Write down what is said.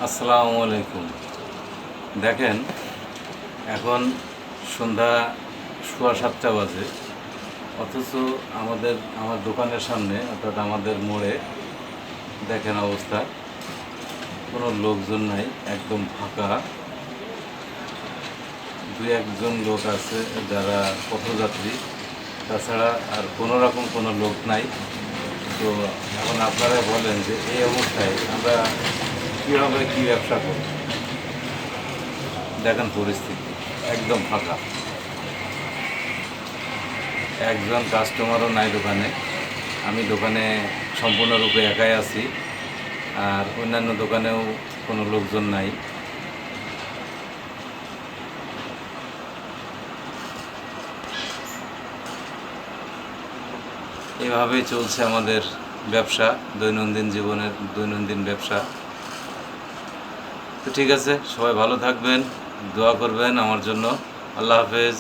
আসসালামু আলাইকুম। দেখেন, এখন সন্ধ্যা 7:15 বাজে, অথচ আমার দোকানের সামনে অর্থাৎ আমাদের মোড়ে দেখেন অবস্থা, কোনো লোকজন নাই, একদম ফাঁকা। দু একজন লোক আছে যারা পথযাত্রী, তাছাড়া আর কোনো রকম কোনো লোক নাই। তো এখন আপনারা বলেন যে এই অবস্থায় আমরা কীভাবে কী ব্যবসা করব? দেখেন পরিস্থিতি একদম ফাঁকা, একজন কাস্টমারও নাই দোকানে। আমি দোকানে সম্পূর্ণরূপে একাই আছি, আর অন্যান্য দোকানেও কোনো লোকজন নাই। এভাবেই চলছে আমাদের ব্যবসা, দৈনন্দিন জীবনের দৈনন্দিন ব্যবসা। তো ঠিক আছে, সবাই ভালো থাকবেন, দোয়া করবেন আমার জন্য। আল্লাহ হাফেজ।